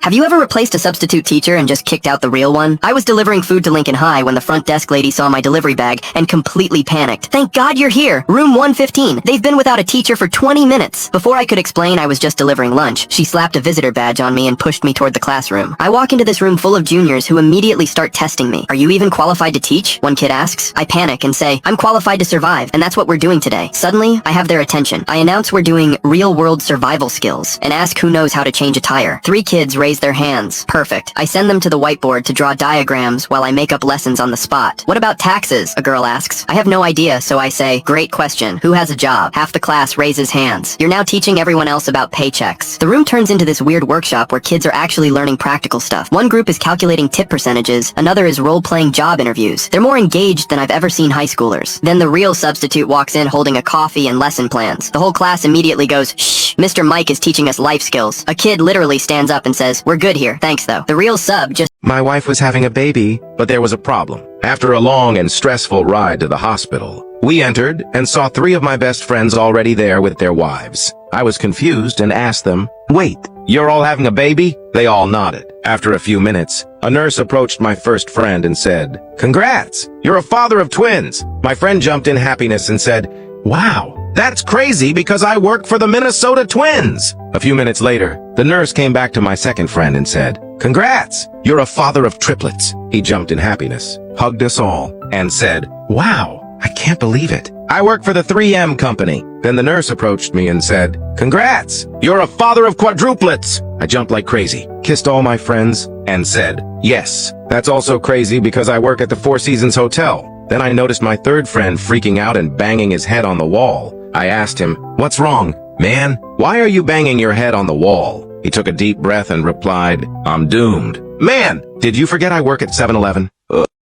Have you ever replaced a substitute teacher and just kicked out the real one? I was delivering food to Lincoln High when the front desk lady saw my delivery bag and completely panicked. Thank God you're here! Room 115. They've been without a teacher for 20 minutes. Before I could explain I was just delivering lunch, she slapped a visitor badge on me and pushed me toward the classroom. I walk into this room full of juniors who immediately start testing me. Are you even qualified to teach? One kid asks. I panic and say, I'm qualified to survive, and that's what we're doing today. Suddenly, I have their attention. I announce we're doing real-world survival skills and ask who knows how to change a tire. 3 kids raise their hands. Perfect. I send them to the whiteboard to draw diagrams while I make up lessons on the spot. What about taxes? A girl asks. I have no idea, so I say, great question. Who has a job? Half the class raises hands. You're now teaching everyone else about paychecks. The room turns into this weird workshop where kids are actually learning practical stuff. One group is calculating tip percentages, another is role-playing job interviews. They're more engaged than I've ever seen high schoolers. Then the real substitute walks in holding a coffee and lesson plans. The whole class immediately goes, shh, Mr. Mike is teaching us life skills. A kid literally stands up and says, we're good here, thanks though. The real sub just My wife was having a baby, but there was a problem. After a long and stressful ride to the hospital, we entered and saw 3 of my best friends already there with their wives. I was confused and asked them, wait, you're all having a baby? They all nodded. After a few minutes, a nurse approached my first friend and said, congrats, you're a father of twins. My friend jumped in happiness and said, wow, that's crazy because I work for the Minnesota Twins. A few minutes later, the nurse came back to my second friend and said, congrats, you're a father of triplets. He jumped in happiness, hugged us all, and said, wow, I can't believe it. I work for the 3M company. Then the nurse approached me and said, congrats, you're a father of quadruplets. I jumped like crazy, kissed all my friends, and said, yes, that's also crazy because I work at the Four Seasons Hotel. Then I noticed my third friend freaking out and banging his head on the wall. I asked him, what's wrong? Man, why are you banging your head on the wall? He took a deep breath and replied, I'm doomed. Man, did you forget I work at 7-Eleven?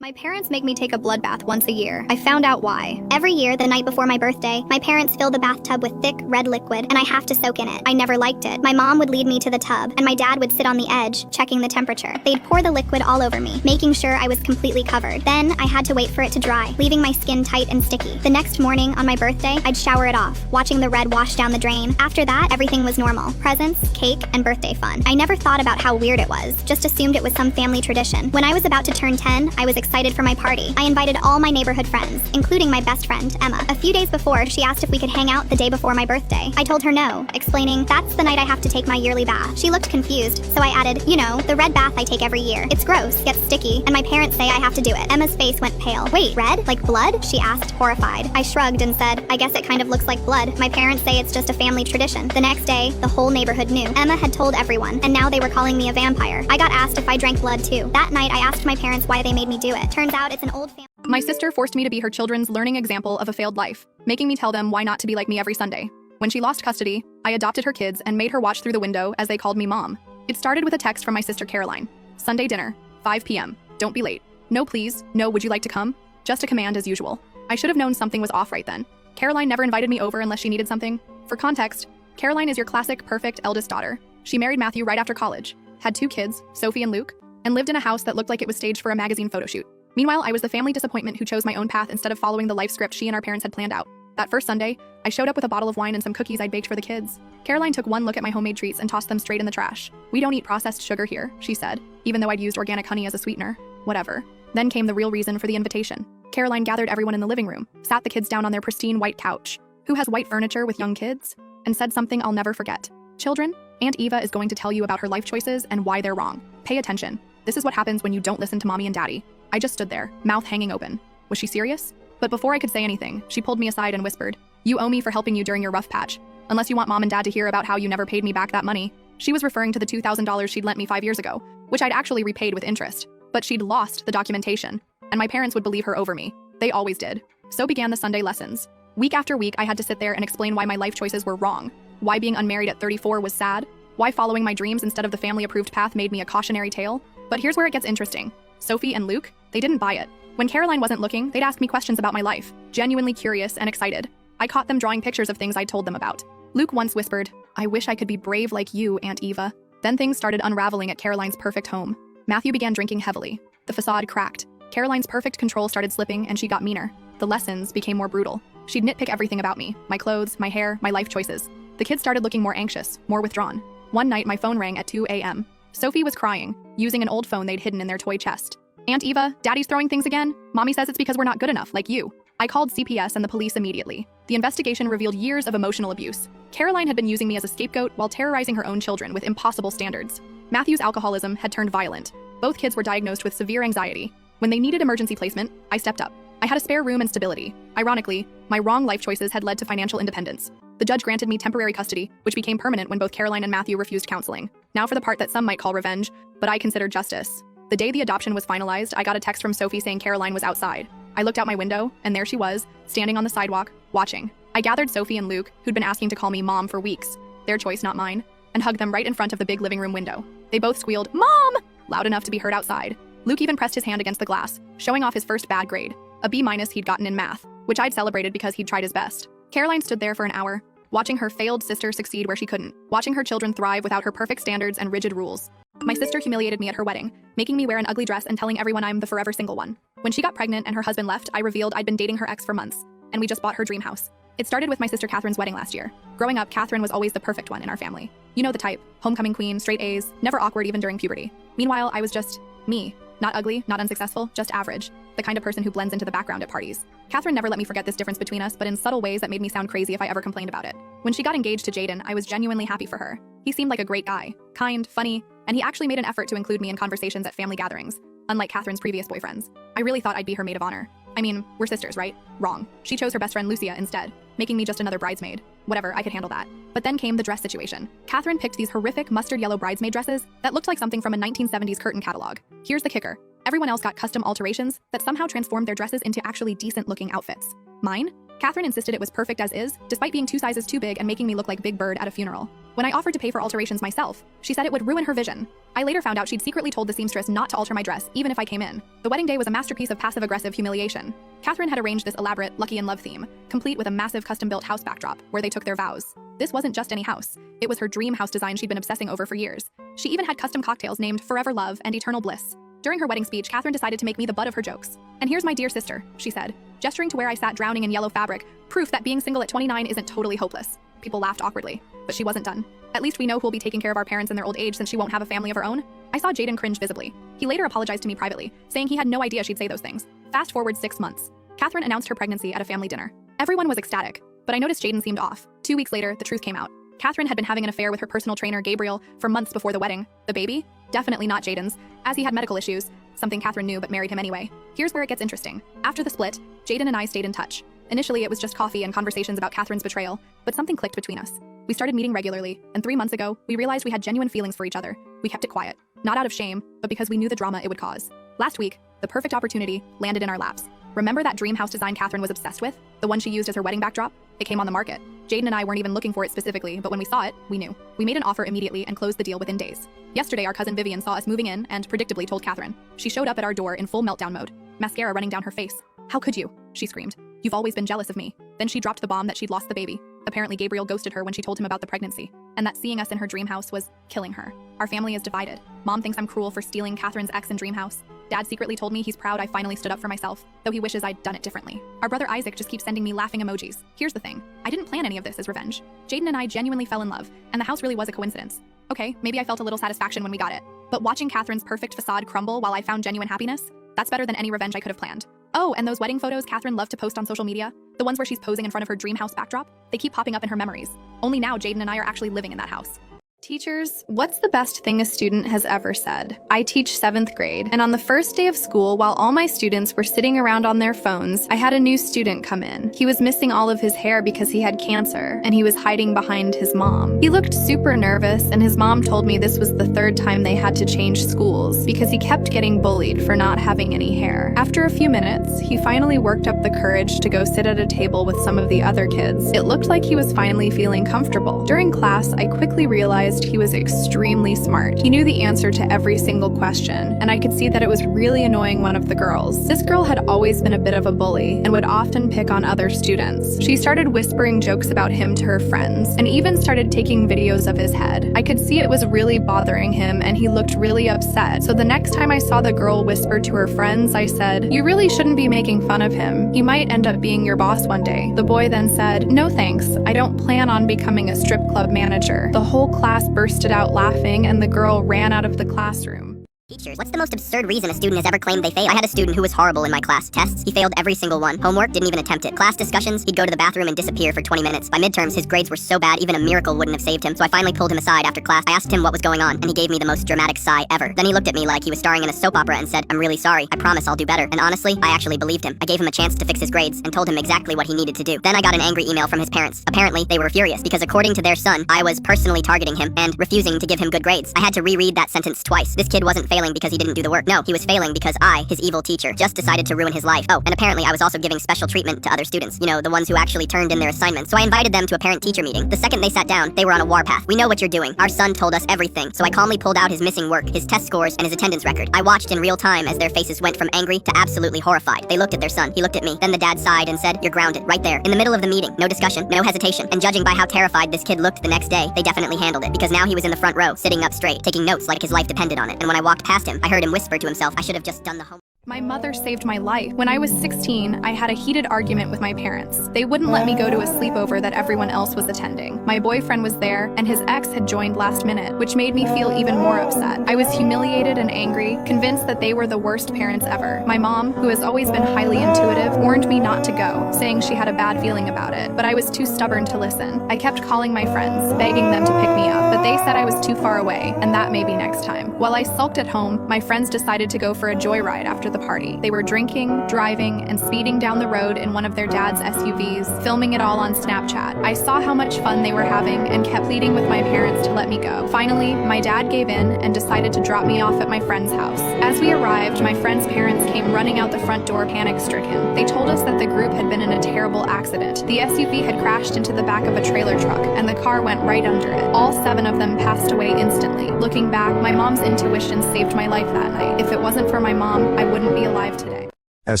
My parents make me take a blood bath once a year. I found out why. Every year, the night before my birthday, my parents fill the bathtub with thick, red liquid, and I have to soak in it. I never liked it. My mom would lead me to the tub, and my dad would sit on the edge, checking the temperature. They'd pour the liquid all over me, making sure I was completely covered. Then, I had to wait for it to dry, leaving my skin tight and sticky. The next morning, on my birthday, I'd shower it off, watching the red wash down the drain. After that, everything was normal. Presents, cake, and birthday fun. I never thought about how weird it was, just assumed it was some family tradition. When I was about to turn 10, I was excited for my party. I invited all my neighborhood friends, including my best friend, Emma. A few days before, she asked if we could hang out the day before my birthday. I told her no, explaining, that's the night I have to take my yearly bath. She looked confused, so I added, you know, the red bath I take every year. It's gross, gets sticky, and my parents say I have to do it. Emma's face went pale. Wait, red? Like blood? She asked, horrified. I shrugged and said, I guess it kind of looks like blood. My parents say it's just a family tradition. The next day, the whole neighborhood knew. Emma had told everyone, and now they were calling me a vampire. I got asked if I drank blood too. That night, I asked my parents why they made me do it. Turns out it's an old family. My sister forced me to be her children's learning example of a failed life, making me tell them why not to be like me every Sunday. When she lost custody, I adopted her kids and made her watch through the window as they called me mom. It started with a text from my sister Caroline. Sunday dinner, 5 p.m. Don't be late. No please, no would you like to come? Just a command as usual. I should have known something was off right then. Caroline never invited me over unless she needed something. For context, Caroline is your classic perfect eldest daughter. She married Matthew right after college, had 2 kids, Sophie and Luke, and lived in a house that looked like it was staged for a magazine photo shoot. Meanwhile, I was the family disappointment who chose my own path instead of following the life script she and our parents had planned out. That first Sunday, I showed up with a bottle of wine and some cookies I'd baked for the kids. Caroline took one look at my homemade treats and tossed them straight in the trash. We don't eat processed sugar here, she said, even though I'd used organic honey as a sweetener. Whatever. Then came the real reason for the invitation. Caroline gathered everyone in the living room, sat the kids down on their pristine white couch, who has white furniture with young kids, and said something I'll never forget. Children, Aunt Eva is going to tell you about her life choices and why they're wrong. Pay attention. This is what happens when you don't listen to mommy and daddy. I just stood there, mouth hanging open. Was she serious? But before I could say anything, she pulled me aside and whispered, you owe me for helping you during your rough patch. Unless you want mom and dad to hear about how you never paid me back that money. She was referring to the $2,000 she'd lent me 5 years ago, which I'd actually repaid with interest. But she'd lost the documentation, and my parents would believe her over me. They always did. So began the Sunday lessons. Week after week, I had to sit there and explain why my life choices were wrong, why being unmarried at 34 was sad, why following my dreams instead of the family-approved path made me a cautionary tale. But here's where it gets interesting. Sophie and Luke, they didn't buy it. When Caroline wasn't looking, they'd ask me questions about my life, genuinely curious and excited. I caught them drawing pictures of things I'd told them about. Luke once whispered, I wish I could be brave like you, Aunt Eva. Then things started unraveling at Caroline's perfect home. Matthew began drinking heavily. The facade cracked. Caroline's perfect control started slipping and she got meaner. The lessons became more brutal. She'd nitpick everything about me, my clothes, my hair, my life choices. The kids started looking more anxious, more withdrawn. One night my phone rang at 2 a.m. Sophie was crying, using an old phone they'd hidden in their toy chest. Aunt Eva, Daddy's throwing things again? Mommy says it's because we're not good enough, like you. I called CPS and the police immediately. The investigation revealed years of emotional abuse. Caroline had been using me as a scapegoat while terrorizing her own children with impossible standards. Matthew's alcoholism had turned violent. Both kids were diagnosed with severe anxiety. When they needed emergency placement, I stepped up. I had a spare room and stability. Ironically, my wrong life choices had led to financial independence. The judge granted me temporary custody, which became permanent when both Caroline and Matthew refused counseling. Now for the part that some might call revenge, but I consider justice. The day the adoption was finalized, I got a text from Sophie saying Caroline was outside. I looked out my window, and there she was, standing on the sidewalk, watching. I gathered Sophie and Luke, who'd been asking to call me Mom for weeks, their choice, not mine, and hugged them right in front of the big living room window. They both squealed, "Mom!" loud enough to be heard outside. Luke even pressed his hand against the glass, showing off his first bad grade, a B- he'd gotten in math, which I'd celebrated because he'd tried his best. Caroline stood there for an hour, watching her failed sister succeed where she couldn't, watching her children thrive without her perfect standards and rigid rules. My sister humiliated me at her wedding, making me wear an ugly dress and telling everyone I'm the forever single one. When she got pregnant and her husband left, I revealed I'd been dating her ex for months, and we just bought her dream house. It started with my sister Catherine's wedding last year. Growing up, Catherine was always the perfect one in our family. You know the type, homecoming queen, straight A's, never awkward even during puberty. Meanwhile, I was just me. Not ugly, not unsuccessful, just average. The kind of person who blends into the background at parties. Catherine never let me forget this difference between us, but in subtle ways that made me sound crazy if I ever complained about it. When she got engaged to Jaden, I was genuinely happy for her. He seemed like a great guy, kind, funny, and he actually made an effort to include me in conversations at family gatherings, unlike Catherine's previous boyfriends. I really thought I'd be her maid of honor. I mean, we're sisters, right? Wrong. She chose her best friend Lucia instead, making me just another bridesmaid. Whatever, I could handle that. But then came the dress situation. Catherine picked these horrific mustard yellow bridesmaid dresses that looked like something from a 1970s curtain catalog. Here's the kicker. Everyone else got custom alterations that somehow transformed their dresses into actually decent-looking outfits. Mine? Catherine insisted it was perfect as is, despite being 2 sizes too big and making me look like Big Bird at a funeral. When I offered to pay for alterations myself, she said it would ruin her vision. I later found out she'd secretly told the seamstress not to alter my dress, even if I came in. The wedding day was a masterpiece of passive-aggressive humiliation. Catherine had arranged this elaborate Lucky in Love theme, complete with a massive custom-built house backdrop, where they took their vows. This wasn't just any house. It was her dream house design she'd been obsessing over for years. She even had custom cocktails named Forever Love and Eternal Bliss. During her wedding speech, Catherine decided to make me the butt of her jokes. "And here's my dear sister," she said, gesturing to where I sat drowning in yellow fabric, proof that being single at 29 isn't totally hopeless. People laughed awkwardly, but she wasn't done. "At least we know who'll be taking care of our parents in their old age since she won't have a family of her own." I saw Jaden cringe visibly. He later apologized to me privately, saying he had no idea she'd say those things. Fast forward 6 months. Catherine announced her pregnancy at a family dinner. Everyone was ecstatic, but I noticed Jaden seemed off. 2 weeks later, the truth came out. Catherine had been having an affair with her personal trainer, Gabriel, for months before the wedding. The baby? Definitely not Jaden's, as he had medical issues, something Catherine knew but married him anyway. Here's where it gets interesting. After the split, Jaden and I stayed in touch. Initially, it was just coffee and conversations about Catherine's betrayal, but something clicked between us. We started meeting regularly, and 3 months ago, we realized we had genuine feelings for each other. We kept it quiet, not out of shame, but because we knew the drama it would cause. Last week, the perfect opportunity landed in our laps. Remember that dream house design Catherine was obsessed with? The one she used as her wedding backdrop? It came on the market. Jaden and I weren't even looking for it specifically, but when we saw it, we knew. We made an offer immediately and closed the deal within days. Yesterday, our cousin Vivian saw us moving in and predictably told Catherine. She showed up at our door in full meltdown mode, mascara running down her face. "How could you?" she screamed. "You've always been jealous of me." Then she dropped the bomb that she'd lost the baby. Apparently, Gabriel ghosted her when she told him about the pregnancy, and that seeing us in her dream house was killing her. Our family is divided. Mom thinks I'm cruel for stealing Catherine's ex and dream house. Dad secretly told me he's proud I finally stood up for myself, though he wishes I'd done it differently. Our brother Isaac just keeps sending me laughing emojis. Here's the thing. I didn't plan any of this as revenge. Jaden and I genuinely fell in love, and the house really was a coincidence. Okay, maybe I felt a little satisfaction when we got it, but watching Catherine's perfect facade crumble while I found genuine happiness, that's better than any revenge I could have planned. Oh, and those wedding photos Catherine loved to post on social media, the ones where she's posing in front of her dream house backdrop, they keep popping up in her memories. Only now Jaden and I are actually living in that house. Teachers, what's the best thing a student has ever said? I teach 7th grade, and on the first day of school, while all my students were sitting around on their phones, I had a new student come in. He was missing all of his hair because he had cancer, and he was hiding behind his mom. He looked super nervous, and his mom told me this was the 3rd time they had to change schools because he kept getting bullied for not having any hair. After a few minutes, he finally worked up the courage to go sit at a table with some of the other kids. It looked like he was finally feeling comfortable. During class, I quickly realized he was extremely smart. He knew the answer to every single question, and I could see that it was really annoying one of the girls. This girl had always been a bit of a bully and would often pick on other students. She started whispering jokes about him to her friends and even started taking videos of his head. I could see it was really bothering him and he looked really upset. So the next time I saw the girl whisper to her friends, I said, "You really shouldn't be making fun of him. He might end up being your boss one day." The boy then said, "No thanks, I don't plan on becoming a strip club manager." The whole class class bursted out laughing and the girl ran out of the classroom. Teachers, what's the most absurd reason a student has ever claimed they failed? I had a student who was horrible in my class. Tests, he failed every single one. Homework, didn't even attempt it. Class discussions, he'd go to the bathroom and disappear for 20 minutes. By midterms, his grades were so bad, even a miracle wouldn't have saved him. So I finally pulled him aside after class. I asked him what was going on, and he gave me the most dramatic sigh ever. Then he looked at me like he was starring in a soap opera and said, "I'm really sorry. I promise I'll do better." And honestly, I actually believed him. I gave him a chance to fix his grades and told him exactly what he needed to do. Then I got an angry email from his parents. Apparently, they were furious because according to their son, I was personally targeting him and refusing to give him good grades. I had to reread that sentence twice. This kid wasn't failing because he didn't do the work. No, he was failing because I, his evil teacher, just decided to ruin his life. Oh, and apparently I was also giving special treatment to other students. You know, the ones who actually turned in their assignments. So I invited them to a parent-teacher meeting. The second they sat down, they were on a warpath. "We know what you're doing. Our son told us everything." So I calmly pulled out his missing work, his test scores, and his attendance record. I watched in real time as their faces went from angry to absolutely horrified. They looked at their son. He looked at me. Then the dad sighed and said, "You're grounded." Right there, in the middle of the meeting. No discussion, no hesitation. And judging by how terrified this kid looked the next day, they definitely handled it. Because now he was in the front row, sitting up straight, taking notes like his life depended on it. And when I walked past him, I heard him whisper to himself, "I should have just done the homework." My mother saved my life. When I was 16, I had a heated argument with my parents. They wouldn't let me go to a sleepover that everyone else was attending. My boyfriend was there, and his ex had joined last minute, which made me feel even more upset. I was humiliated and angry, convinced that they were the worst parents ever. My mom, who has always been highly intuitive, warned me not to go, saying she had a bad feeling about it, but I was too stubborn to listen. I kept calling my friends, begging them to pick me up, but they said I was too far away, and that maybe next time. While I sulked at home, my friends decided to go for a joyride after the party. They were drinking, driving, and speeding down the road in one of their dad's SUVs, filming it all on Snapchat. I saw how much fun they were having and kept pleading with my parents to let me go. Finally, my dad gave in and decided to drop me off at my friend's house. As we arrived, my friend's parents came running out the front door panic-stricken. They told us that the group had been in a terrible accident. The SUV had crashed into the back of a trailer truck, and the car went right under it. All 7 of them passed away instantly. Looking back, my mom's intuition saved my life that night. If it wasn't for my mom, I wouldn't be alive today. As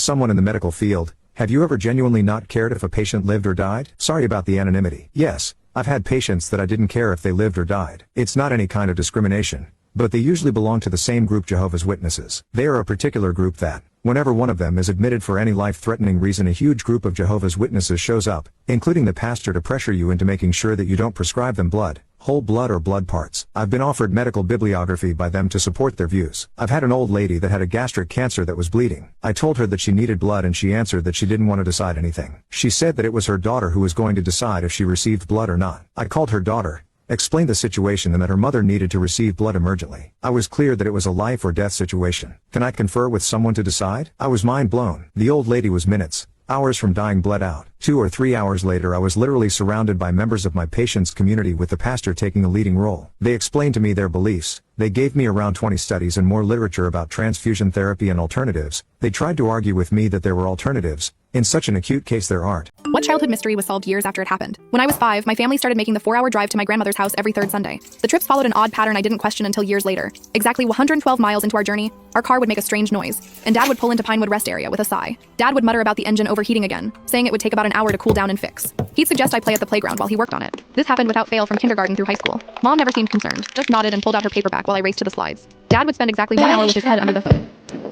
someone in the medical field, have you ever genuinely not cared if a patient lived or died? Sorry about the anonymity. Yes, I've had patients that I didn't care if they lived or died. It's not any kind of discrimination, but they usually belong to the same group, Jehovah's Witnesses. They are a particular group that, whenever one of them is admitted for any life-threatening reason, a huge group of Jehovah's Witnesses shows up, including the pastor, to pressure you into making sure that you don't prescribe them blood, whole blood or blood parts. I've been offered medical bibliography by them to support their views. I've had an old lady that had a gastric cancer that was bleeding. I told her that she needed blood and she answered that she didn't want to decide anything. She said that it was her daughter who was going to decide if she received blood or not. I called her daughter, explained the situation and that her mother needed to receive blood emergently. I was clear that it was a life or death situation. Can I confer with someone to decide? I was mind blown. The old lady was minutes, hours from dying, bled out. 2 or 3 hours later, I was literally surrounded by members of my patient's community, with the pastor taking a leading role. They explained to me their beliefs. They gave me around 20 studies and more literature about transfusion therapy and alternatives. They tried to argue with me that there were alternatives. In such an acute case, there aren't. What childhood mystery was solved years after it happened? When I was 5, my family started making the 4-hour drive to my grandmother's house every 3rd Sunday. The trips followed an odd pattern I didn't question until years later. Exactly 112 miles into our journey, our car would make a strange noise, and Dad would pull into Pinewood Rest Area with a sigh. Dad would mutter about the engine overheating again, saying it would take about an hour to cool down and fix. He'd suggest I play at the playground while he worked on it. This happened without fail from kindergarten through high school. Mom never seemed concerned, just nodded and pulled out her paperback while I raced to the slides. Dad would spend exactly 1 hour with his head under the hood,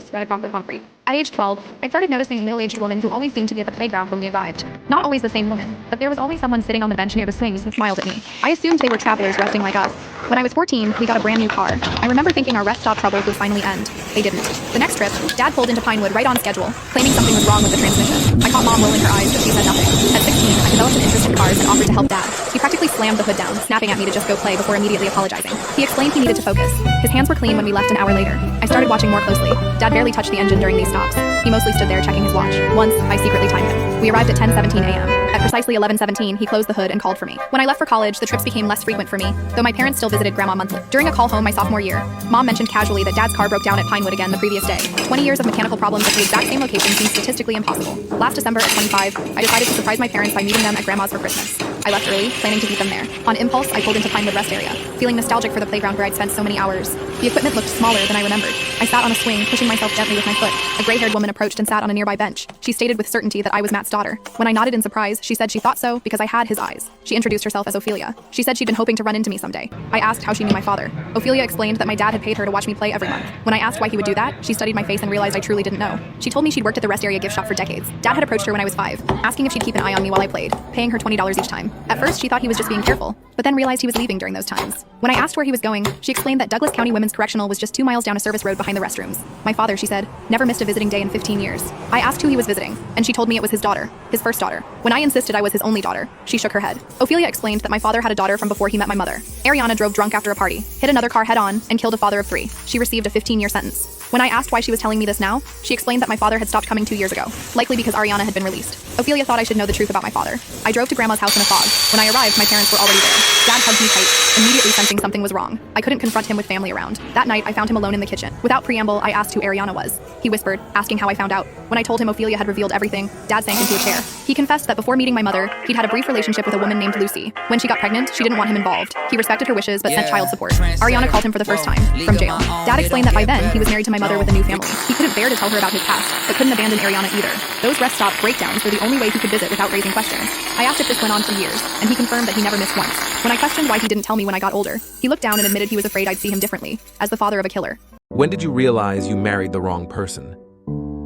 spread across the concrete. At age 12, I started noticing a middle-aged woman who always seemed to be at the playground when we arrived. Not always the same woman, but there was always someone sitting on the bench near the swings and smiled at me. I assumed they were travelers resting like us. When I was 14, we got a brand new car. I remember thinking our rest stop troubles would finally end. They didn't. The next trip, Dad pulled into Pinewood right on schedule, claiming something was wrong with the transmission. I caught Mom rolling her eyes, but she said nothing. At 16, I developed an interest in cars and offered to help Dad. He practically slammed the hood down, snapping at me to just go play before immediately apologizing. He explained he needed to focus. His hands were clean when we left an hour later. I started watching more closely. Dad barely touched the engine during these stops. He mostly stood there checking his watch. Once, I secretly timed him. We arrived at 10:17 a.m. At precisely 11:17, he closed the hood and called for me. When I left for college, the trips became less frequent for me, though my parents still visited Grandma monthly. During a call home my sophomore year, Mom mentioned casually that Dad's car broke down at Pinewood again the previous day. 20 years of mechanical problems at the exact same location seemed statistically impossible. Last December at 25, I decided to surprise my parents by meeting them at Grandma's for Christmas. I left early, planning to meet them there. On impulse, I pulled into Pinewood Rest Area, feeling nostalgic for the playground where I'd spent so many hours. The equipment looked smaller than I remembered. I sat on a swing, pushing myself gently with my foot. A gray-haired woman approached and sat on a nearby bench. She stated with certainty that I was Matt's daughter. When I nodded in surprise, she said she thought so because I had his eyes. She introduced herself as Ophelia. She said she'd been hoping to run into me someday. I asked how she knew my father. Ophelia explained that my dad had paid her to watch me play every month. When I asked why he would do that, she studied my face and realized I truly didn't know. She told me she'd worked at the Rest Area gift shop for decades. Dad had approached her when I was 5, asking if she'd keep an eye on me while I played, paying her $20 each time. At first, she thought he was just being careful, but then realized he was leaving during those times. When I asked where he was going, she explained that Douglas County Women's Correctional was just 2 miles down a service road behind the restrooms. My father, she said, never missed a visiting day in 15 years. I asked who he was visiting, and she told me it was his daughter, his first daughter. When I insisted I was his only daughter, she shook her head. Ophelia explained that my father had a daughter from before he met my mother. Ariana drove drunk after a party, hit another car head-on, and killed a father of 3. She received a 15-year sentence. When I asked why she was telling me this now, she explained that my father had stopped coming 2 years ago, likely because Ariana had been released. Ophelia thought I should know the truth about my father. I drove to Grandma's house in a fog. When I arrived, my parents were already there. Dad hugged me tight, immediately sensing something was wrong. I couldn't confront him with family around. That night, I found him alone in the kitchen. Without preamble, I asked who Ariana was. He whispered, asking how I found out. When I told him Ophelia had revealed everything, Dad sank into a chair. He confessed that before meeting my mother, he'd had a brief relationship with a woman named Lucy. When she got pregnant, she didn't want him involved. He respected her wishes, but sent child support. Ariana called him for the first time, from jail. Dad explained that by then, he was married to my mother with a new family. He couldn't bear to tell her about his past, but couldn't abandon Ariana either. Those rest stop breakdowns were the only way he could visit without raising questions. I asked if this went on for years, and he confirmed that he never missed once. When I questioned why he didn't tell me when I got older, he looked down and admitted he was afraid I'd see him differently, as the father of a killer. When did you realize you married the wrong person?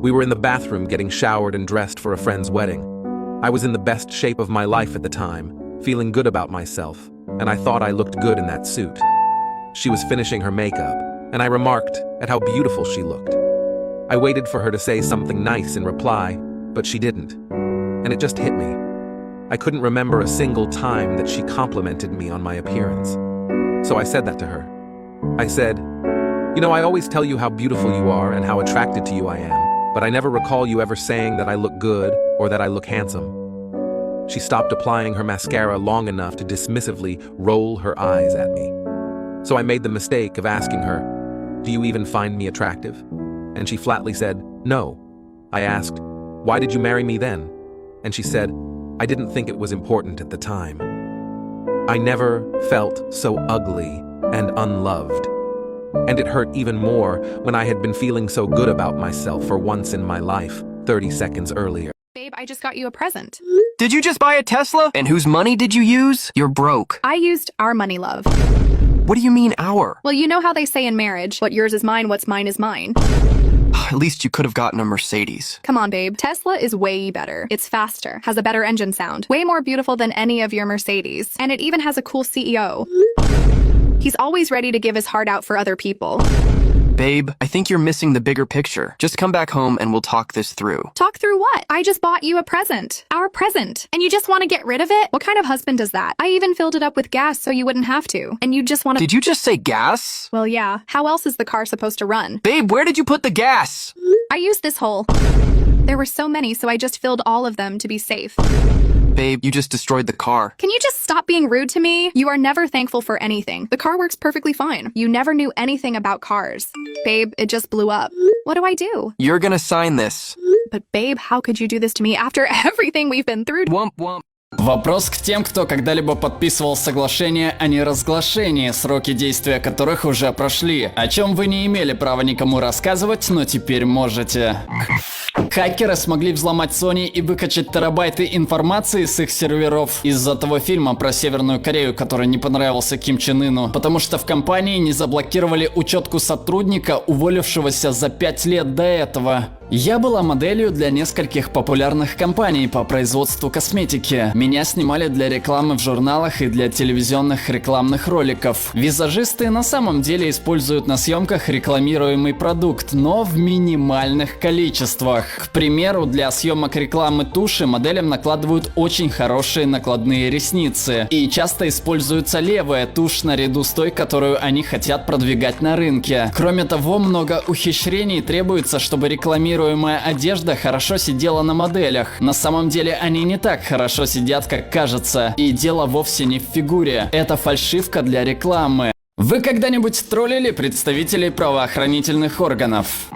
We were in the bathroom getting showered and dressed for a friend's wedding. I was in the best shape of my life at the time, feeling good about myself, and I thought I looked good in that suit. She was finishing her makeup, and I remarked at how beautiful she looked. I waited for her to say something nice in reply, but she didn't, and it just hit me. I couldn't remember a single time that she complimented me on my appearance. So I said that to her. I said, "You know, I always tell you how beautiful you are and how attracted to you I am, but I never recall you ever saying that I look good or that I look handsome." She stopped applying her mascara long enough to dismissively roll her eyes at me. So I made the mistake of asking her, "Do you even find me attractive?" And she flatly said, "No." I asked, "Why did you marry me then?" And she said, "I didn't think it was important at the time." I never felt so ugly and unloved. And it hurt even more when I had been feeling so good about myself for once in my life, 30 seconds earlier. Babe, I just got you a present. Did you just buy a Tesla? And whose money did you use? You're broke. I used our money, love. What do you mean our? Well, you know how they say in marriage, what yours is mine, what's mine is mine. At least you could have gotten a Mercedes. Come on, babe. Tesla is way better. It's faster, has a better engine sound, way more beautiful than any of your Mercedes, and it even has a cool CEO. He's always ready to give his heart out for other people. Babe, I think you're missing the bigger picture. Just come back home and we'll talk this through. Talk through what? I just bought you a present. Our present. And you just want to get rid of it? What kind of husband does that? I even filled it up with gas so you wouldn't have to. And you just want to— Did you just say gas? Well, yeah. How else is the car supposed to run? Babe, where did you put the gas? I used this hole. There were so many, so I just filled all of them to be safe. Babe, you just destroyed the car. Can you just stop being rude to me? You are never thankful for anything. The car works perfectly fine. You never knew anything about cars. Babe, it just blew up. What do I do? You're gonna sign this. But babe, how could you do this to me after everything we've been through? Womp womp. Вопрос к тем, кто когда-либо подписывал соглашение о неразглашении, сроки действия которых уже прошли, о чем вы не имели права никому рассказывать, но теперь можете. Хакеры смогли взломать Sony и выкачать терабайты информации с их серверов из-за того фильма про Северную Корею, который не понравился Ким Чен Ыну, потому что в компании не заблокировали учетку сотрудника, уволившегося за 5 лет до этого. Я была моделью для нескольких популярных компаний по производству косметики. Меня снимали для рекламы в журналах и для телевизионных рекламных роликов. Визажисты на самом деле используют на съемках рекламируемый продукт, но в минимальных количествах. К примеру, для съемок рекламы туши моделям накладывают очень хорошие накладные ресницы. И часто используется левая тушь наряду с той, которую они хотят продвигать на рынке. Кроме того, много ухищрений требуется, чтобы рекламировать одежда хорошо сидела на моделях. На самом деле они не так хорошо сидят, как кажется. И дело вовсе не в фигуре. Это фальшивка для рекламы. Вы когда-нибудь троллили представителей правоохранительных органов?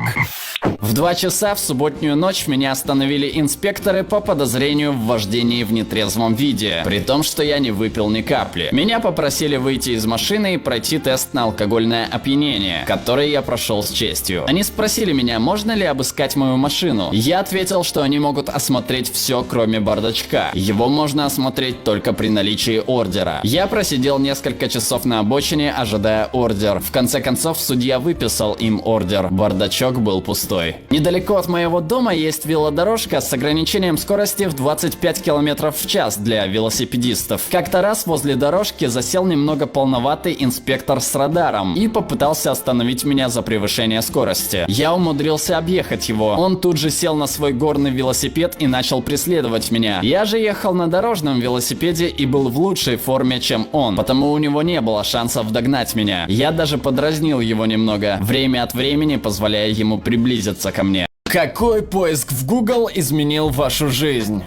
В 2 часа в субботнюю ночь меня остановили инспекторы по подозрению в вождении в нетрезвом виде, при том, что я не выпил ни капли. Меня попросили выйти из машины и пройти тест на алкогольное опьянение, который я прошел с честью. Они спросили меня, можно ли обыскать мою машину. Я ответил, что они могут осмотреть все, кроме бардачка. Его можно осмотреть только при наличии ордера. Я просидел несколько часов на обочине, ожидая ордер. В конце концов, судья выписал им ордер. Бардачок был пустой. Недалеко от моего дома есть велодорожка с ограничением скорости в 25 км в час для велосипедистов. Как-то раз возле дорожки засел немного полноватый инспектор с радаром и попытался остановить меня за превышение скорости. Я умудрился объехать его. Он тут же сел на свой горный велосипед и начал преследовать меня. Я же ехал на дорожном велосипеде и был в лучшей форме, чем он, потому у него не было шансов догнать меня. Я даже подразнил его немного, время от времени позволяя ему приблизиться ко мне. Какой поиск в Google изменил вашу жизнь?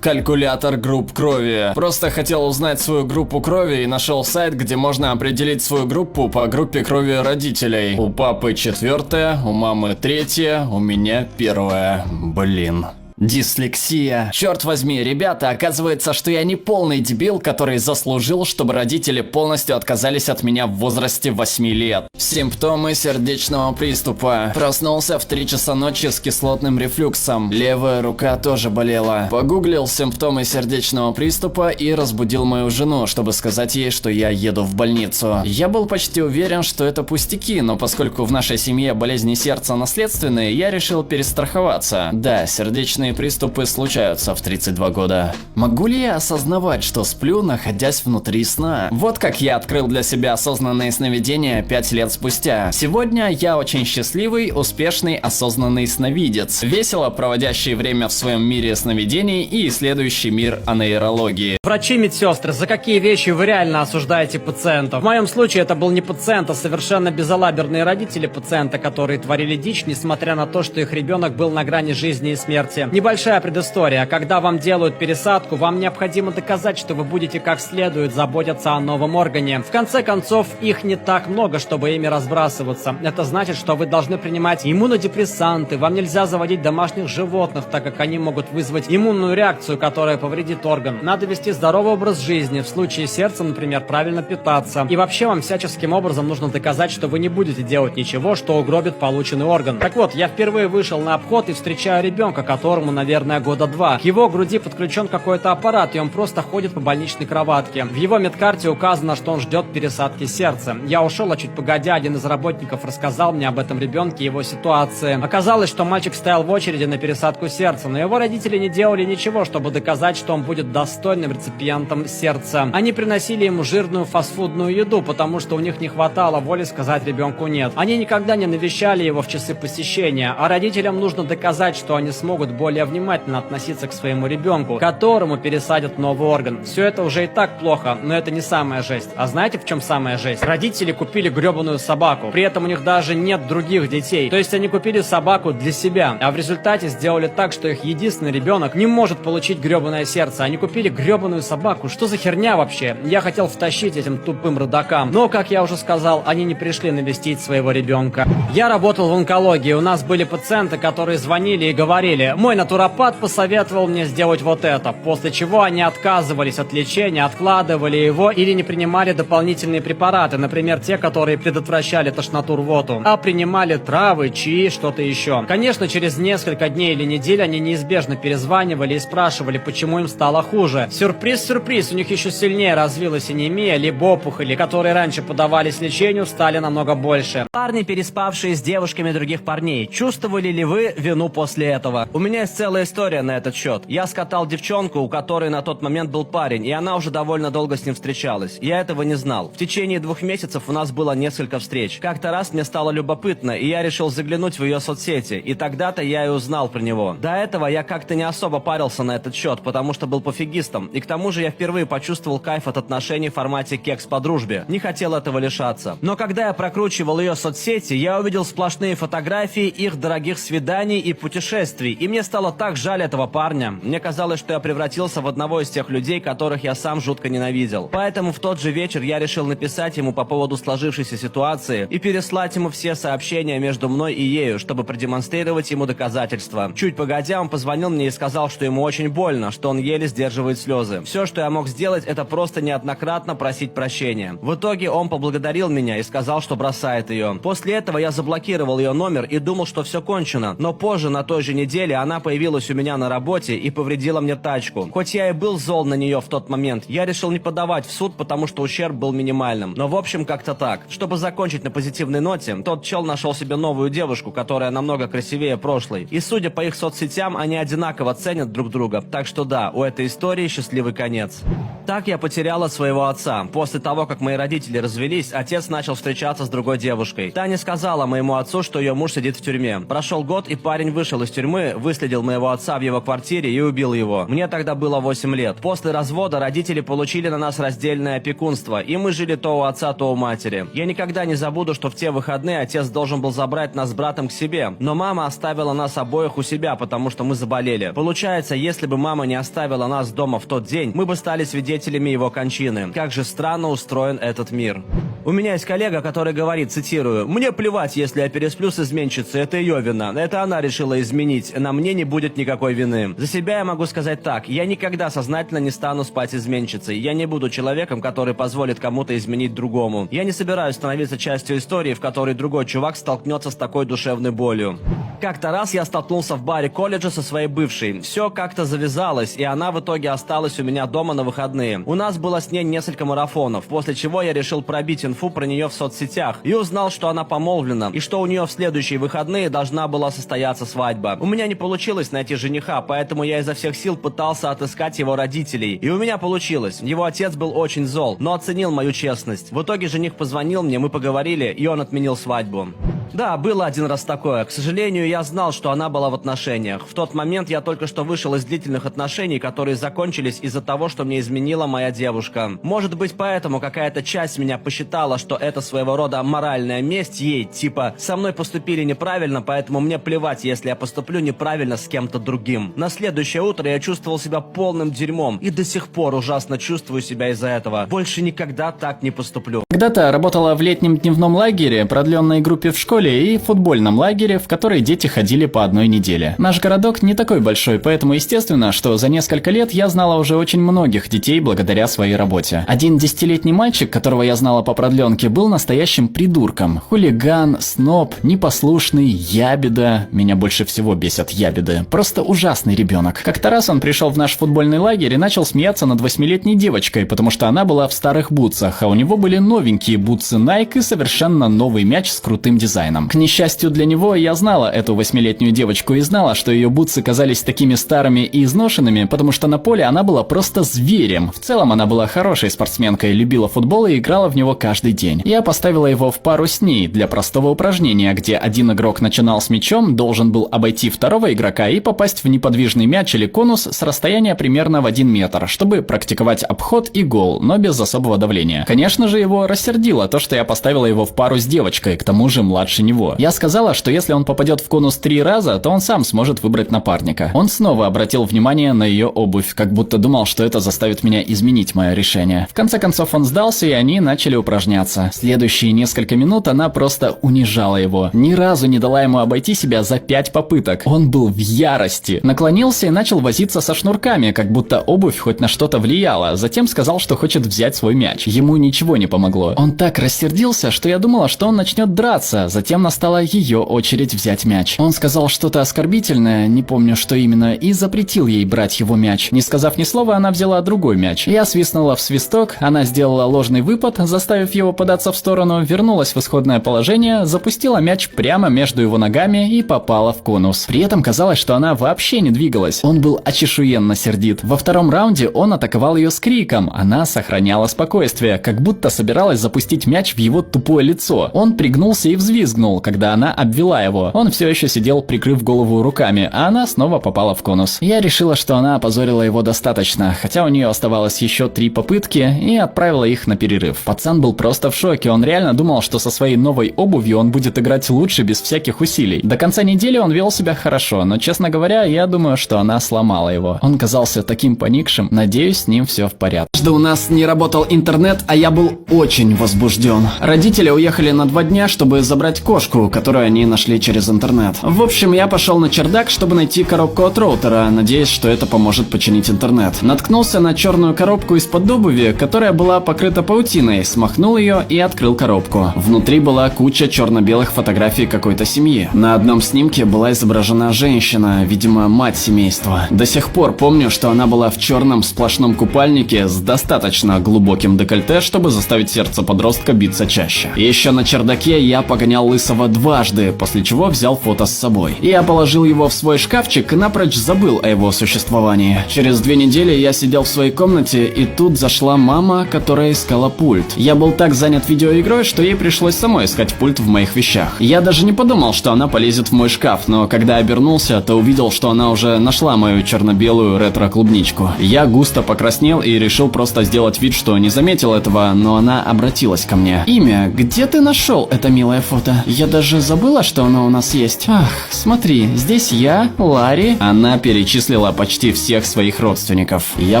Калькулятор групп крови. Просто хотел узнать свою группу крови и нашел сайт, где можно определить свою группу по группе крови родителей. У папы 4, у мамы 3, у меня 1. Блин. Дислексия. Черт возьми, ребята, оказывается, что я не полный дебил, который заслужил, чтобы родители полностью отказались от меня в возрасте 8 лет. Симптомы сердечного приступа. Проснулся в 3 часа ночи с кислотным рефлюксом. Левая рука тоже болела. Погуглил симптомы сердечного приступа и разбудил мою жену, чтобы сказать ей, что я еду в больницу. Я был почти уверен, что это пустяки, но поскольку в нашей семье болезни сердца наследственные, я решил перестраховаться. Да, сердечные приступы случаются в 32 года. Могу ли я осознавать, что сплю, находясь внутри сна? Вот как я открыл для себя осознанные сновидения 5 лет спустя. Сегодня я очень счастливый, успешный, осознанный сновидец, весело проводящий время в своем мире сновидений и исследующий мир анейрологии. Врачи, медсестры, за какие вещи вы реально осуждаете пациентов? В моем случае это был не пациент, а совершенно безалаберные родители пациента, которые творили дичь, несмотря на то, что их ребенок был на грани жизни и смерти. Небольшая предыстория. Когда вам делают пересадку, вам необходимо доказать, что вы будете как следует заботиться о новом органе. В конце концов, их не так много, чтобы ими разбрасываться. Это значит, что вы должны принимать иммунодепрессанты, вам нельзя заводить домашних животных, так как они могут вызвать иммунную реакцию, которая повредит орган. Надо вести здоровый образ жизни, в случае сердца, например, правильно питаться. И вообще вам всяческим образом нужно доказать, что вы не будете делать ничего, что угробит полученный орган. Так вот, я впервые вышел на обход и встречаю ребенка, которому, наверное, года 2. К его груди подключен какой-то аппарат, и он просто ходит по больничной кроватке. В его медкарте указано, что он ждет пересадки сердца. Я ушел, а чуть погодя, один из работников рассказал мне об этом ребенке и его ситуации. Оказалось, что мальчик стоял в очереди на пересадку сердца, но его родители не делали ничего, чтобы доказать, что он будет достойным реципиентом сердца. Они приносили ему жирную фастфудную еду, потому что у них не хватало воли сказать ребенку нет. Они никогда не навещали его в часы посещения, а родителям нужно доказать, что они смогут более внимательно относиться к своему ребенку, которому пересадят новый орган. Все это уже и так плохо, но это не самая жесть. А знаете, в чем самая жесть? Родители купили гребаную собаку, при этом у них даже нет других детей. То есть они купили собаку для себя, а в результате сделали так, что их единственный ребенок не может получить гребаное сердце. Они купили гребаную собаку. Что за херня вообще? Я хотел втащить этим тупым родакам, но, как я уже сказал, они не пришли навестить своего ребенка. Я работал в онкологии, у нас были пациенты, которые звонили и говорили: мой натуропат посоветовал мне сделать вот это, после чего они отказывались от лечения, откладывали его или не принимали дополнительные препараты, например, те, которые предотвращали тошноту, рвоту, а принимали травы, чаи, что-то еще. Конечно, через несколько дней или недель они неизбежно перезванивали и спрашивали, почему им стало хуже. Сюрприз, у них еще сильнее развилась анемия, либо опухоли, которые раньше подавались лечению, стали намного больше. Парни, переспавшие с девушками других парней, чувствовали ли вы вину после этого? У меня есть целая история на этот счет. Я скатал девчонку, у которой на тот момент был парень, и она уже довольно долго с ним встречалась. Я этого не знал. В течение 2 месяцев у нас было несколько встреч. Как-то раз мне стало любопытно, и я решил заглянуть в ее соцсети, и тогда-то я и узнал про него. До этого я как-то не особо парился на этот счет, потому что был пофигистом, и к тому же я впервые почувствовал кайф от отношений в формате кекс по дружбе. Не хотел этого лишаться. Но когда я прокручивал ее соцсети, я увидел сплошные фотографии их дорогих свиданий и путешествий, и мне стало так жаль этого парня. Мне казалось, что я превратился в одного из тех людей, которых я сам жутко ненавидел. Поэтому в тот же вечер я решил написать ему по поводу сложившейся ситуации и переслать ему все сообщения между мной и ею, чтобы продемонстрировать ему доказательства. Чуть погодя, он позвонил мне и сказал, что ему очень больно, что он еле сдерживает слезы. Все, что я мог сделать, это просто неоднократно просить прощения. В итоге он поблагодарил меня и сказал, что бросает ее. После этого я заблокировал ее номер и думал, что все кончено, но позже на той же неделе она появилась у меня на работе и повредила мне тачку. Хоть я и был зол на нее в тот момент, я решил не подавать в суд, потому что ущерб был минимальным. Но в общем как-то так. Чтобы закончить на позитивной ноте, тот чел нашел себе новую девушку, которая намного красивее прошлой. И судя по их соцсетям, они одинаково ценят друг друга. Так что да, у этой истории счастливый конец. Так я потеряла своего отца. После того, как мои родители развелись, отец начал встречаться с другой девушкой. Та не сказала моему отцу, что ее муж сидит в тюрьме. Прошел год, и парень вышел из тюрьмы, выследил моего отца в его квартире и убил его. Мне тогда было 8 лет. После развода родители получили на нас раздельное опекунство, и мы жили то у отца, то у матери. Я никогда не забуду, что в те выходные отец должен был забрать нас с братом к себе, но мама оставила нас обоих у себя, потому что мы заболели. Получается, если бы мама не оставила нас дома в тот день, мы бы стали свидетелями его кончины. Как же странно устроен этот мир. У меня есть коллега, который говорит, цитирую: «Мне плевать, если я пересплю с изменщицей, это ее вина. Это она решила изменить, на мне не будет никакой вины». За себя я могу сказать так: я никогда сознательно не стану спать с изменщицей. Я не буду человеком, который позволит кому-то изменить другому. Я не собираюсь становиться частью истории, в которой другой чувак столкнется с такой душевной болью. Как-то раз я столкнулся в баре колледжа со своей бывшей. Все как-то завязалось, и она в итоге осталась у меня дома на выходные. У нас было с ней несколько марафонов, после чего я решил пробить инфу про нее в соцсетях и узнал, что она помолвлена, и что у нее в следующие выходные должна была состояться свадьба. У меня не получилось найти жениха, поэтому я изо всех сил пытался отыскать его родителей. И у меня получилось. Его отец был очень зол, но оценил мою честность. В итоге жених позвонил мне, мы поговорили, и он отменил свадьбу. Да, было один раз такое. К сожалению, я знал, что она была в отношениях. В тот момент я только что вышел из длительных отношений, которые закончились из-за того, что мне изменила моя девушка. Может быть, поэтому какая-то часть меня посчитала, что это своего рода моральная месть ей, типа «со мной поступили неправильно, поэтому мне плевать, если я поступлю неправильно с кем-то другим». На следующее утро я чувствовал себя полным дерьмом и до сих пор ужасно чувствую себя из-за этого. Больше никогда так не поступлю. Когда-то работала в летнем дневном лагере, продленной группе в школе и футбольном лагере, в который дети ходили по одной неделе. Наш городок не такой большой, поэтому естественно, что за несколько лет я знала уже очень многих детей благодаря своей работе. Один 10-летний мальчик, которого я знала по продленке, был настоящим придурком. Хулиган, сноб, непослушный, ябеда. Меня больше всего бесят ябеды. Просто ужасный ребенок. Как-то раз он пришел в наш футбольный лагерь и начал смеяться над 8-летней девочкой, потому что она была в старых бутсах, а у него были новенькие бутсы Nike и совершенно новый мяч с крутым дизайном. К несчастью для него, я знала эту 8-летнюю девочку и знала, что ее бутсы казались такими старыми и изношенными, потому что на поле она была просто зверем. В целом она была хорошей спортсменкой, любила футбол и играла в него каждый день. Я поставила его в пару с ней для простого упражнения, где один игрок начинал с мячом, должен был обойти второго игрока и попасть в неподвижный мяч или конус с расстояния примерно в 1 метр, чтобы практиковать обход и гол, но без особого давления. Конечно же, его рассердило то, что я поставила его в пару с девочкой, к тому же младше него. Я сказала, что если он попадет в конус 3 раза, то он сам сможет выбрать напарника. Он снова обратил внимание на ее обувь, как будто думал, что это заставит меня изменить мое решение. В конце концов он сдался, и они начали упражняться. Следующие несколько минут она просто унижала его. Ни разу не дала ему обойти себя за 5 попыток. Он был в ярости. Наклонился и начал возиться со шнурками, как будто обувь хоть на что-то влияла. Затем сказал, что хочет взять свой мяч. Ему ничего не помогло. Он так рассердился, что я думала, что он начнет драться. Затем настала ее очередь взять мяч. Он сказал что-то оскорбительное, не помню, что именно, и запретил ей брать его мяч. Не сказав ни слова, она взяла другой мяч. Я свистнула в свисток, она сделала ложный выпад, заставив его податься в сторону, вернулась в исходное положение, запустила мяч прямо между его ногами и попала в конус. При этом казалось, что она вообще не двигалась. Он был очешуенно сердит. Во втором раунде он атаковал ее с криком. Она сохраняла спокойствие, как будто собиралась запустить мяч в его тупое лицо. Он пригнулся и взвизгнул, когда она обвела его. Он все еще сидел, прикрыв голову руками, а она снова попала в конус. Я решила, что она опозорила его достаточно, хотя у нее оставалось еще 3 попытки, и отправила их на перерыв. Пацан был просто в шоке, он реально думал, что со своей новой обувью он будет играть лучше без всяких усилий. До конца недели он вел себя хорошо, но, честно говоря, я думаю, что она сломала его. Он казался таким поникшим, надеюсь, с ним все в порядке. Что у нас не работал интернет, а я был очень возбужден. Родители уехали на 2 дня, чтобы забрать кошку, которую они нашли через интернет. В общем, я пошел на чердак, чтобы найти коробку от роутера, надеясь, что это поможет починить интернет. Наткнулся на черную коробку из-под обуви, которая была покрыта паутиной, смахнул ее и открыл коробку. Внутри была куча черно-белых фотографий какой-то семьи. На одном снимке была изображена женщина, видимо, мать семейства. До сих пор помню, что она была в черном сплошном купальнике с достаточно глубоким декольте, чтобы заставить сердце подростка биться чаще. Еще на чердаке я погонял Лысого дважды, после чего взял фото с собой. Я положил его в свой шкафчик и напрочь забыл о его существовании. Через 2 недели я сидел в своей комнате, и тут зашла мама, которая искала пульт. Я был так занят видеоигрой, что ей пришлось самой искать пульт в моих вещах. Я даже не подумал, что она полезет в мой шкаф, но когда обернулся, то увидел, что она уже нашла мою черно-белую ретро-клубничку. Я густо покраснел и решил просто сделать вид, что не заметил этого, но она обратилась ко мне. «Имя, где ты нашел это милое фото? Я даже забыла, что оно у нас есть. Ах, смотри, здесь я, Ларри». Она перечислила почти всех своих родственников. Я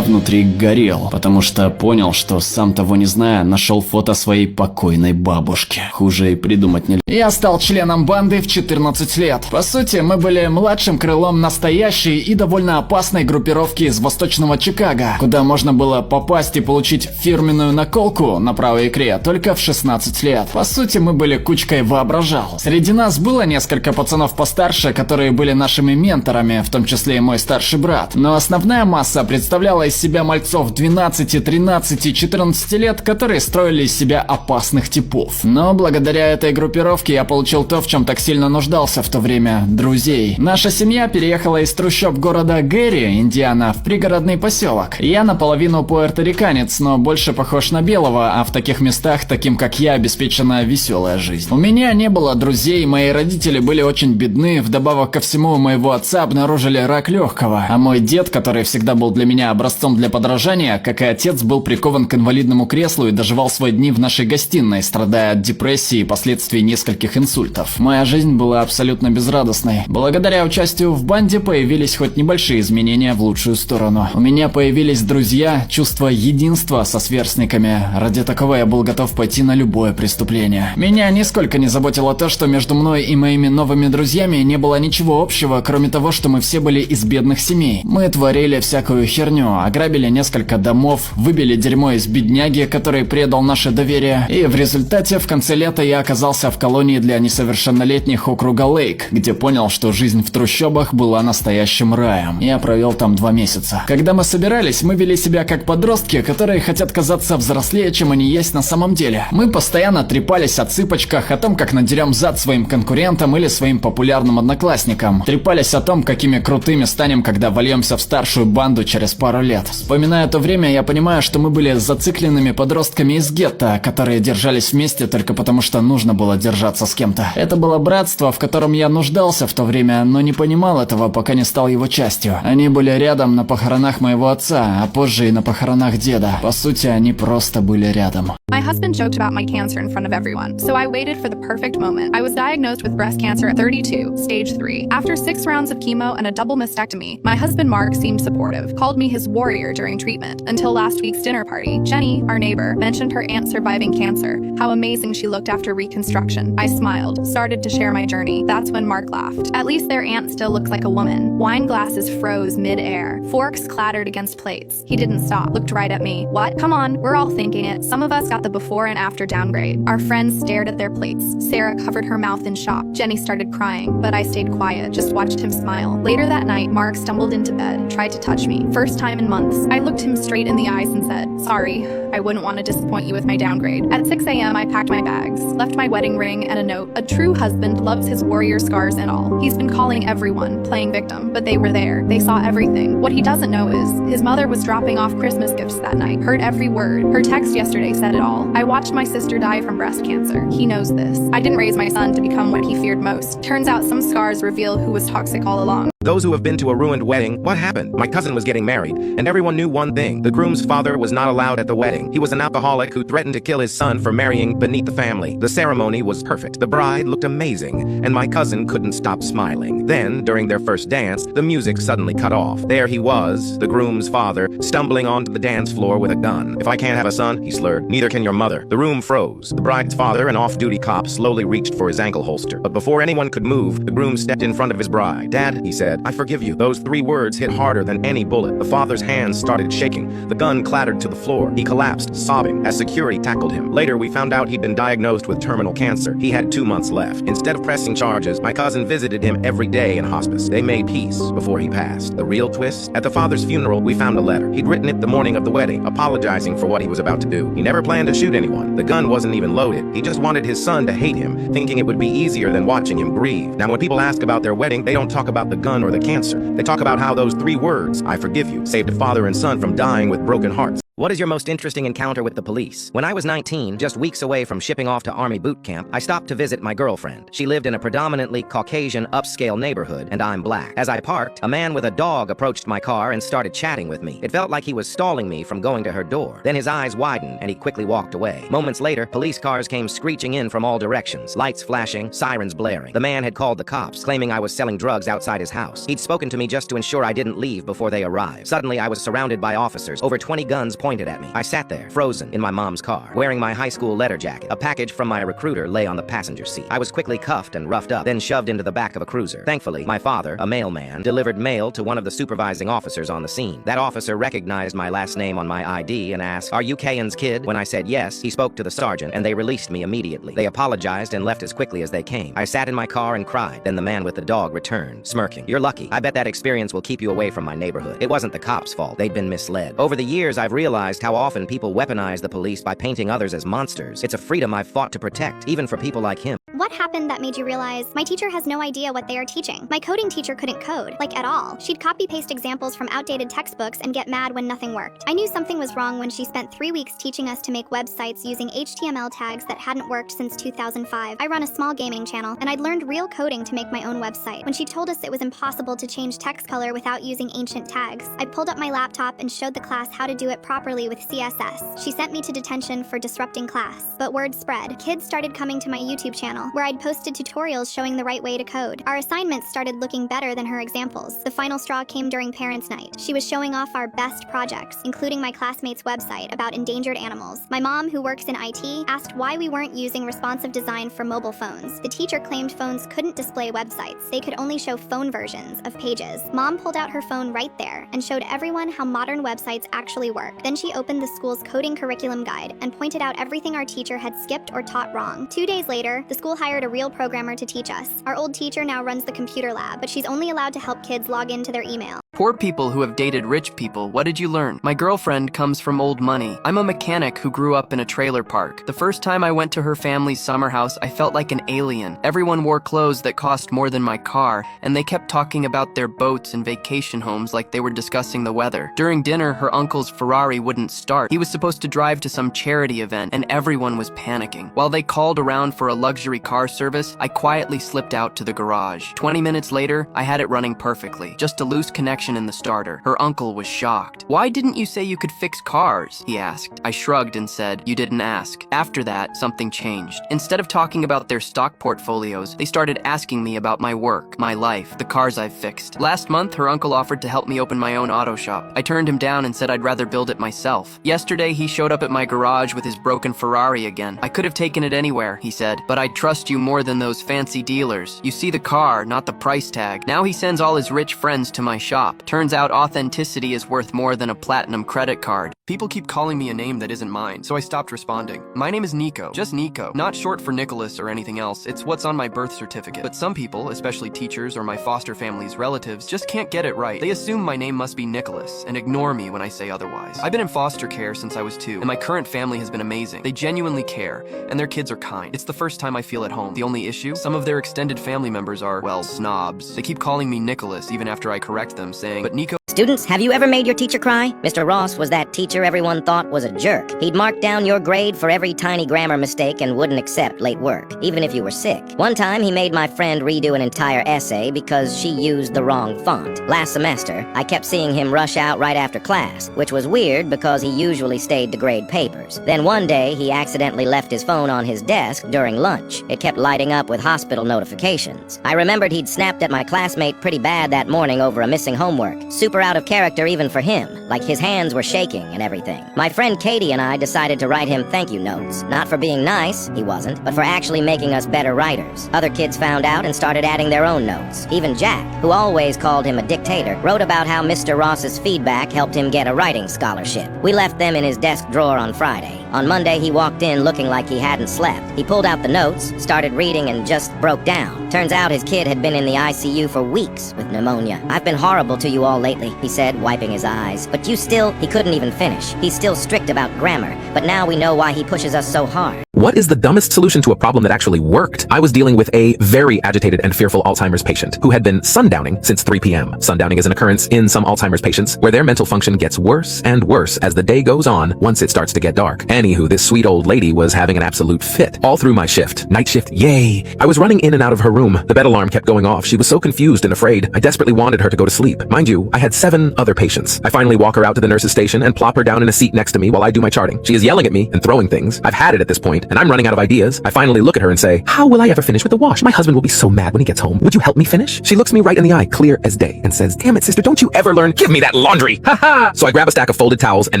внутри горел, потому что понял, что сам того не зная, нашел фото своей покойной бабушки. Хуже и придумать нельзя. Я стал членом банды в 14 лет. По сути, мы были младшим крылом настоящей и довольно опасной группировки из восточного Чикаго, куда можно было попасть и получить фирменную наколку на правой икре только в 16 лет. По сути, мы были кучкой воображал. Среди нас было несколько пацанов постарше, которые были нашими менторами, в том числе и мой старший брат. Но основная масса представляла из себя мальцов 12, 13, 14 лет, которые строили из себя опасных типов. Но благодаря этой группировке я получил то, в чем так сильно нуждался в то время – друзей. Наша семья переехала из трущоб города Гэри, Индиана, в пригородный поселок. Я наполовину пуэрториканец, но больше похож на белого, а в таких местах, таким как я, обеспечена веселая жизнь. У меня не было друзей, мои родители были очень бедны, вдобавок ко всему у моего отца обнаружили рак легкого, а мой дед, который всегда был для меня образцом для подражания, как и отец, был прикован к инвалидному креслу и доживал свои дни в нашей гостиной, страдая от депрессии и последствий нескольких инсультов. Моя жизнь была абсолютно безрадостной. Благодаря участию в банде появились хоть небольшие изменения в лучшую сторону. У меня появились друзья, чувство единства со сверстниками. Ради такого я был готов пойти на любое преступление. Меня нисколько не заботило то, что между мной и моими новыми друзьями не было ничего общего, кроме того, что мы все были из бедных семей. Мы творили всякую херню, ограбили несколько домов, выбили дерьмо из бедняги, который предал наше доверие, и в результате в конце лета я оказался в колонии для несовершеннолетних округа Лейк, где понял, что жизнь в трущобах была настоящим раем. Я провел там 2 месяца. Когда мы собирались, мы вели себя как подростки, которые хотят казаться взрослее, чем они есть на самом деле. Мы постоянно трепались о цыпочках, о том, как надерем зад своим конкурентам или своим популярным одноклассникам. Трепались о том, какими крутыми станем, когда вольемся в старшую банду через пару лет. Вспоминая то время, я понимаю, что мы были зацикленными подростками из гетто, которые держались вместе только потому, что нужно было держаться с кем-то. Это было братство, в котором я нуждался в то время, но не понимал этого, пока не стал его частью. Они были рядом на похоронах моего отца, а позже и на похоронах деда. По сути, они просто были рядом. My husband joked about my cancer in front of everyone, so I waited for the perfect moment. I was diagnosed with breast cancer at 32, stage 3. After 6 rounds of chemo and a double mastectomy, my husband Mark seemed supportive, called me his warrior during treatment, until last week's dinner party. Jenny, our neighbor, mentioned her aunt surviving cancer, how amazing she looked after reconstruction. I smiled, started to share my journey. That's when Mark laughed. At least their aunt still looks like a woman. Wine glasses froze mid-air. Forks clattered against plates. He didn't stop, looked right at me. What? Come on, we're all thinking it. Some of us got the before and after downgrade. Our friends stared at their plates. Sarah covered her mouth in shock. Jenny started crying, but I stayed quiet, just watched him smile. Later that night, Mark stumbled into bed, tried to touch me. First time in months. I looked him straight in the eyes and said, sorry, I wouldn't want to disappoint you with my downgrade. At 6 a.m., I packed my bags, left my wedding ring and a note. A true husband loves his warrior scars and all. He's been calling everyone, playing victim, but they were there. They saw everything. What he doesn't know is, his mother was dropping off Christmas gifts that night, heard every word. Her text yesterday said it all. I watched my sister die from breast cancer. He knows this. I didn't raise my son to become what he feared most. Turns out some scars reveal who was toxic all along. Those who have been to a ruined wedding, what happened? My cousin was getting married, and everyone knew one thing. The groom's father was not allowed at the wedding. He was an alcoholic who threatened to kill his son for marrying beneath the family. The ceremony was perfect. The bride looked amazing, and my cousin couldn't stop smiling. Then, during their first dance, the music suddenly cut off. There he was, the groom's father, stumbling onto the dance floor with a gun. "If I can't have a son," he slurred, "neither can your mother." The room froze. The bride's father, an off-duty cop, slowly reached for his ankle holster. But before anyone could move, the groom stepped in front of his bride. "Dad," he said, "I forgive you." Those 3 words hit harder than any bullet. The father's hands started shaking. The gun clattered to the floor. He collapsed, sobbing, as security tackled him. Later, we found out he'd been diagnosed with terminal cancer. He had 2 months left. Instead of pressing charges, my cousin visited him every day in hospice. They made peace before he passed. The real twist? At the father's funeral, we found a letter. He'd written it the morning of the wedding, apologizing for what he was about to do. He never planned to shoot anyone. The gun wasn't even loaded. He just wanted his son to hate him, thinking it would be easier than watching him grieve. Now, when people ask about their wedding, they don't talk about the gun or the cancer. They talk about how those 3 words, "I forgive you," saved a father and son from dying with broken hearts. What is your most interesting encounter with the police? When I was 19, just weeks away from shipping off to Army boot camp, I stopped to visit my girlfriend. She lived in a predominantly Caucasian upscale neighborhood, and I'm black. As I parked, a man with a dog approached my car and started chatting with me. It felt like he was stalling me from going to her door. Then his eyes widened, and he quickly walked away. Moments later, police cars came screeching in from all directions, lights flashing, sirens blaring. The man had called the cops, claiming I was selling drugs outside his house. He'd spoken to me just to ensure I didn't leave before they arrived. Suddenly, I was surrounded by officers, over 20 guns pointed at me. I sat there, frozen, in my mom's car, wearing my high school letter jacket. A package from my recruiter lay on the passenger seat. I was quickly cuffed and roughed up, then shoved into the back of a cruiser. Thankfully, my father, a mailman, delivered mail to one of the supervising officers on the scene. That officer recognized my last name on my ID and asked, "Are you Kayan's kid?" When I said yes, he spoke to the sergeant, and they released me immediately. They apologized and left as quickly as they came. I sat in my car and cried. Then the man with the dog returned, smirking. "You're lucky. I bet that experience will keep you away from my neighborhood." It wasn't the cops' fault. They'd been misled. Over the years, I've realized how often people weaponize the police by painting others as monsters. It's a freedom I've fought to protect, even for people like him. What happened that made you realize my teacher has no idea what they are teaching? My coding teacher couldn't code, like at all. She'd copy-paste examples from outdated textbooks and get mad when nothing worked. I knew something was wrong when she spent 3 weeks teaching us to make websites using HTML tags that hadn't worked since 2005. I run a small gaming channel, and I'd learned real coding to make my own website. When she told us it was impossible to change text color without using ancient tags, I pulled up my laptop and showed the class how to do it properly with CSS. She sent me to detention for disrupting class. But word spread. Kids started coming to my YouTube channel, where I'd posted tutorials showing the right way to code. Our assignments started looking better than her examples. The final straw came during Parents' Night. She was showing off our best projects, including my classmates' website about endangered animals. My mom, who works in IT, asked why we weren't using responsive design for mobile phones. The teacher claimed phones couldn't display websites. They could only show phone versions of pages. Mom pulled out her phone right there and showed everyone how modern websites actually work. Then she opened the school's coding curriculum guide and pointed out everything our teacher had skipped or taught wrong. 2 days later, the school hired a real programmer to teach us. Our old teacher now runs the computer lab, but she's only allowed to help kids log into their email. Poor people who have dated rich people, what did you learn? My girlfriend comes from old money. I'm a mechanic who grew up in a trailer park. The first time I went to her family's summer house, I felt like an alien. Everyone wore clothes that cost more than my car, and they kept talking about their boats and vacation homes like they were discussing the weather. During dinner, her uncle's Ferrari wouldn't start. He was supposed to drive to some charity event, and everyone was panicking. While they called around for a luxury car service, I quietly slipped out to the garage. 20 minutes later, I had it running perfectly. Just a loose connection in the starter. Her uncle was shocked. "Why didn't you say you could fix cars?" he asked. I shrugged and said, "You didn't ask." After that, something changed. Instead of talking about their stock portfolios, they started asking me about my work, my life, the cars I've fixed. Last month, her uncle offered to help me open my own auto shop. I turned him down and said I'd rather build it myself. Yesterday, he showed up at my garage with his broken Ferrari again. "I could have taken it anywhere," he said, "but I trust you more than those fancy dealers. You see the car, not the price tag." Now he sends all his rich friends to my shop. Turns out authenticity is worth more than a platinum credit card. People keep calling me a name that isn't mine, so I stopped responding. My name is Nico, just Nico. Not short for Nicholas or anything else, it's what's on my birth certificate. But some people, especially teachers or my foster family's relatives, just can't get it right. They assume my name must be Nicholas and ignore me when I say otherwise. I've been in foster care since I was 2, and my current family has been amazing. They genuinely care, and their kids are kind. It's the first time I feel at home. The only issue? Some of their extended family members are, well, snobs. They keep calling me Nicholas even after I correct them, saying, "But Nico..." Students, have you ever made your teacher cry? Mr. Ross was that teacher everyone thought was a jerk. He'd mark down your grade for every tiny grammar mistake and wouldn't accept late work, even if you were sick. One time, he made my friend redo an entire essay because she used the wrong font. Last semester, I kept seeing him rush out right after class, which was weird because he usually stayed to grade papers. Then one day, he accidentally left his phone on his desk during lunch. It kept lighting up with hospital notifications. I remembered he'd snapped at my classmate pretty bad that morning over a missing homework. Super out of character even for him. Like his hands were shaking and everything. My friend Katie and I decided to write him thank you notes. Not for being nice, he wasn't, but for actually making us better writers. Other kids found out and started adding their own notes. Even Jack, who always called him a dictator, wrote about how Mr. Ross's feedback helped him get a writing scholarship. We left them in his desk drawer on Friday. On Monday, he walked in looking like he hadn't slept. He pulled out the notes, started reading, and just broke down. Turns out his kid had been in the ICU for weeks with pneumonia. "I've been horrible to you all lately," he said, wiping his eyes. "But you still..." He couldn't even finish. He's still strict about grammar, but now we know why he pushes us so hard. What is the dumbest solution to a problem that actually worked? I was dealing with a very agitated and fearful Alzheimer's patient who had been sundowning since 3 p.m. Sundowning is an occurrence in some Alzheimer's patients where their mental function gets worse and worse as the day goes on once it starts to get dark. Anywho, this sweet old lady was having an absolute fit all through my shift. Night shift, yay! I was running in and out of her room. The bed alarm kept going off. She was so confused and afraid. I desperately wanted her to go to sleep. Mind you, I had 7 other patients. I finally walk her out to the nurse's station and plop her down in a seat next to me while I do my charting. She is yelling at me and throwing things. I've had it at this point, and I'm running out of ideas. I finally look at her and say, "How will I ever finish with the wash? My husband will be so mad when he gets home. Would you help me finish?" She looks me right in the eye, clear as day, and says, "Damn it, sister, don't you ever learn? Give me that laundry!" Ha ha! So I grab a stack of folded towels and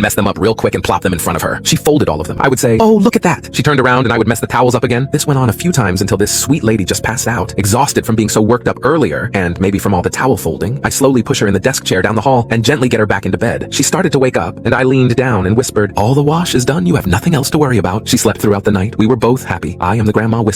mess them up real quick and plop them in front of her. She folded all of them. I would say, "Oh, look at that." She turned around and I would mess the towels up again. This went on a few times until this sweet lady just passed out, exhausted from being so worked up earlier, and maybe from all the towel folding. I slowly push her in the desk chair down the hall and gently get her back into bed. She started to wake up, and I leaned down and whispered, "All the wash is done. You have nothing else to worry about." She slept throughout the night. We were both happy. I am the grandma whisperer.